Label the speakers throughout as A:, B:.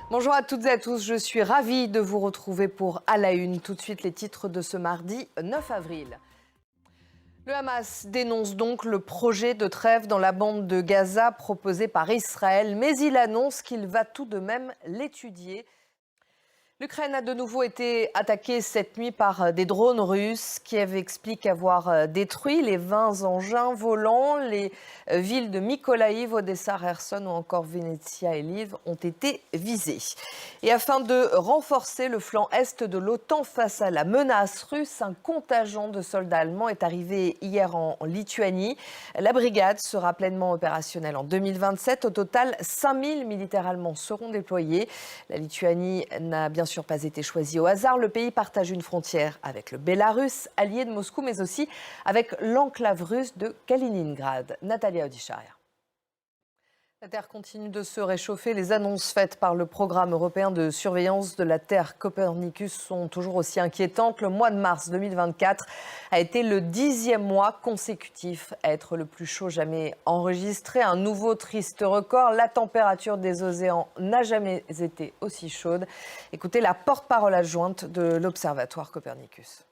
A: Bonjour à toutes et à tous, je suis ravie de vous retrouver pour À la Une. Tout de suite les titres de ce mardi 9 avril. Le Hamas dénonce donc le projet de trêve dans la bande de Gaza proposé par Israël, mais il annonce qu'il va tout de même l'étudier. L'Ukraine a de nouveau été attaquée cette nuit par des drones russes. Kiev explique avoir détruit les 20 engins volants. Les villes de Mykolaïv, Odessa, Kherson ou encore Venetia et Lviv ont été visées. Et afin de renforcer le flanc est de l'OTAN face à la menace russe, un contingent de soldats allemands est arrivé hier en Lituanie. La brigade sera pleinement opérationnelle en 2027. Au total, 5000 militaires allemands seront déployés. La Lituanie n'a bien sûr pas été choisi au hasard. Le pays partage une frontière avec le Bélarus, allié de Moscou, mais aussi avec l'enclave russe de Kaliningrad. Natalia Odisharia. La Terre continue de se réchauffer. Les annonces faites par le programme européen de surveillance de la Terre Copernicus sont toujours aussi inquiétantes. Le mois de mars 2024 a été le 10e mois consécutif à être le plus chaud jamais enregistré. Un nouveau triste record. La température des océans n'a jamais été aussi chaude. Écoutez la porte-parole adjointe de l'Observatoire Copernicus.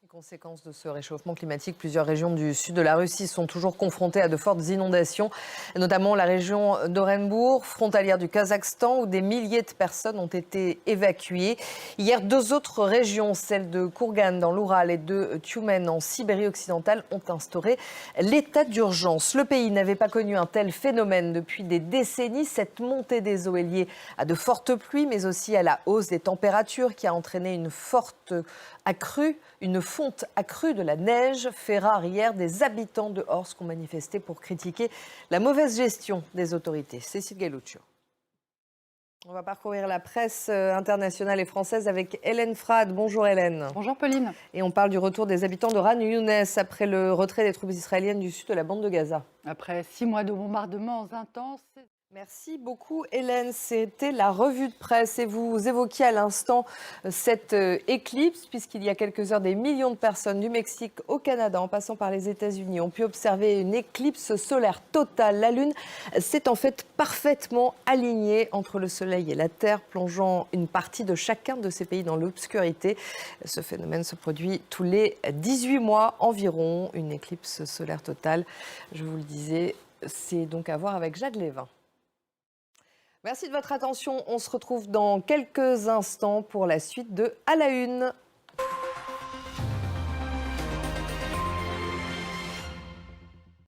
A: Conséquence de ce réchauffement climatique, plusieurs régions du sud de la Russie sont toujours confrontées à de fortes inondations, notamment la région d'Orenbourg, frontalière du Kazakhstan, où des milliers de personnes ont été évacuées. Hier, deux autres régions, celles de Kourgan dans l'Oural et de Tyumen en Sibérie occidentale, ont instauré l'état d'urgence. Le pays n'avait pas connu un tel phénomène depuis des décennies. Cette montée des eaux est liée à de fortes pluies, mais aussi à la hausse des températures qui a entraîné une fonte accrue de la neige. Fait rare hier, des habitants de Horsk ont manifesté pour critiquer la mauvaise gestion des autorités. Cécile Galluccio. On va parcourir la presse internationale et française avec Hélène Frade. Bonjour Hélène.
B: Bonjour Pauline.
A: Et on parle du retour des habitants de Khan Younes après le retrait des troupes israéliennes du sud de la bande de Gaza.
B: Après 6 mois de bombardements intenses.
A: Merci beaucoup Hélène, c'était la revue de presse et vous évoquiez à l'instant cette éclipse puisqu'il y a quelques heures des millions de personnes du Mexique au Canada en passant par les États-Unis ont pu observer une éclipse solaire totale. La Lune s'est en fait parfaitement alignée entre le Soleil et la Terre, plongeant une partie de chacun de ces pays dans l'obscurité. Ce phénomène se produit tous les 18 mois environ, une éclipse solaire totale. Je vous le disais, c'est donc à voir avec Jade Lévin. Merci de votre attention. On se retrouve dans quelques instants pour la suite de À la Une.